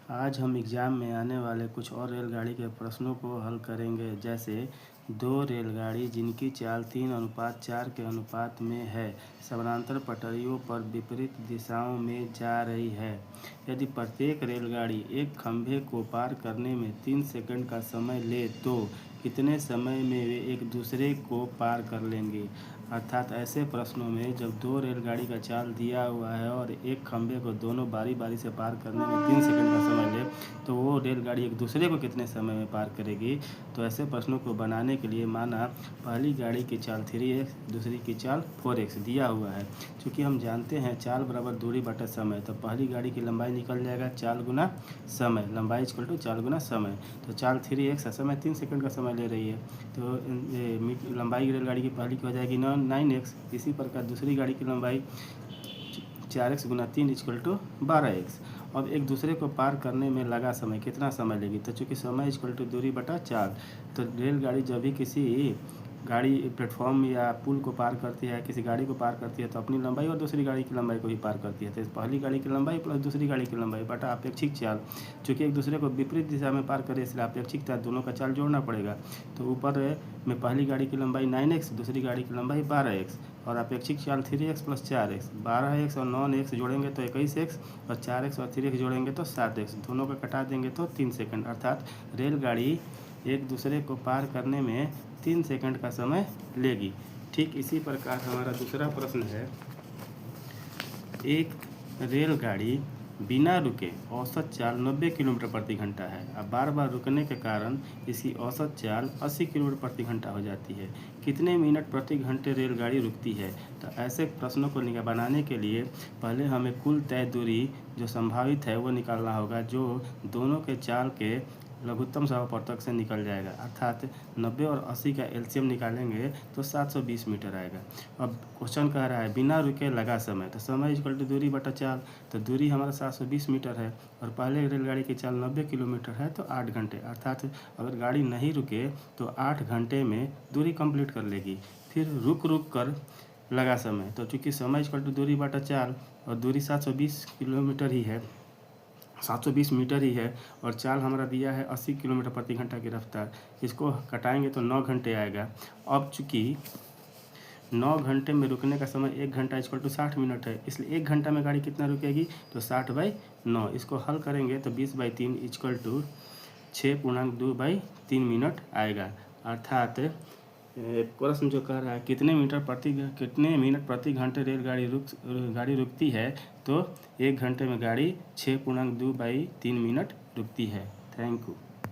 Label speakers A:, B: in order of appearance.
A: आज हम एग्ज़ाम में आने वाले कुछ और रेलगाड़ी के प्रश्नों को हल करेंगे। जैसे दो रेलगाड़ी जिनकी चाल 3:4 के अनुपात में है, समानांतर पटरियों पर विपरीत दिशाओं में जा रही है। यदि प्रत्येक रेलगाड़ी एक खंभे को पार करने में 3 सेकंड का समय ले तो कितने समय में वे एक दूसरे को पार कर लेंगे। अर्थात ऐसे प्रश्नों में जब दो रेलगाड़ी का चाल दिया हुआ है और एक खंभे को दोनों बारी बारी से पार करने में 3 सेकंड का समय ले तो वो रेलगाड़ी एक दूसरे को कितने समय में पार करेगी। तो ऐसे प्रश्नों को बनाने के लिए माना पहली गाड़ी की चाल 3x, दूसरी की चाल 4x दिया हुआ है। चूँकि हम जानते हैं चाल बराबर दूरी बटा समय, तो पहली गाड़ी की लंबाई निकल जाएगा चाल गुना समय, लंबाई इक्वल टू चाल गुना समय। तो चाल 3x समय 3 सेकंड का समय ले रही है, तो लंबाई रेलगाड़ी की पहली की हो जाएगी 9x। इसी प्रकार दूसरी गाड़ी की लंबाई 4x Guna 3 equal to 12x। अब एक दूसरे को पार करने में लगा समय कितना समय लेगी, तो चूँकि समय इक्वल टू दूरी बटा चाल, तो रेलगाड़ी जब भी किसी गाड़ी प्लेटफॉर्म या पुल को पार करती है, किसी गाड़ी को पार करती है, तो अपनी लंबाई और दूसरी गाड़ी की लंबाई को ही पार करती है। तो पहली गाड़ी की लंबाई प्लस दूसरी गाड़ी की लंबाई बटा अपेक्षिक चाल। चूँकि एक दूसरे को विपरीत दिशा में पार करे, इसलिए अपेक्षिक चाल दोनों का चाल जोड़ना पड़ेगा। तो ऊपर में पहली गाड़ी की लंबाई 9x, दूसरी गाड़ी की लंबाई 12x, और अपेक्षिक चाल 3x प्लस 4x। 12x और 9x जोड़ेंगे तो 21x, और 4x और 3x जोड़ेंगे तो 7x। दोनों को कटा देंगे तो 3 सेकंड। अर्थात रेलगाड़ी एक दूसरे को पार करने में 3 सेकंड का समय लेगी। ठीक इसी प्रकार हमारा दूसरा प्रश्न है, एक रेलगाड़ी बिना रुके औसत चाल 90 किलोमीटर प्रति घंटा है। अब बार बार रुकने के कारण इसकी औसत चाल 80 किलोमीटर प्रति घंटा हो जाती है। कितने मिनट प्रति घंटे रेलगाड़ी रुकती है। तो ऐसे प्रश्नों को बनाने के लिए पहले हमें कुल तय दूरी जो संभावित है वो निकालना होगा, जो दोनों के चाल के लघुत्तम समापवर्तक से निकल जाएगा। अर्थात 90 और 80 का एलसीएम निकालेंगे तो 720 मीटर आएगा। अब क्वेश्चन कह रहा है बिना रुके लगा समय, तो समय इक्वल टू दूरी बटा चाल, तो दूरी हमारा 720 मीटर है और पहले रेलगाड़ी की चाल 90 किलोमीटर है, तो 8 घंटे। अर्थात अगर गाड़ी नहीं रुके तो 8 घंटे में दूरी कंप्लीट कर लेगी। फिर रुक रुक कर लगा समय, तो चूँकि समय इक्वल टू दूरी बटा चाल और दूरी 720 किलोमीटर ही है, 720 मीटर ही है, और चाल हमारा दिया है 80 किलोमीटर प्रति घंटा की रफ्तार। इसको घटाएंगे तो 9 घंटे आएगा। अब चूँकि 9 घंटे में रुकने का समय 1 घंटा इक्वल टू 60 मिनट है, इसलिए 1 घंटा में गाड़ी कितना रुकेगी, तो 60/9। इसको हल करेंगे तो 20/3 इक्वल टू 6.2/3 मिनट आएगा। अर्थात प्रश्न जो कह रहा है कितने मिनट प्रति घंटे गाड़ी रुकती है, तो 1 घंटे में गाड़ी 6.2/3 मिनट रुकती है। Thank you.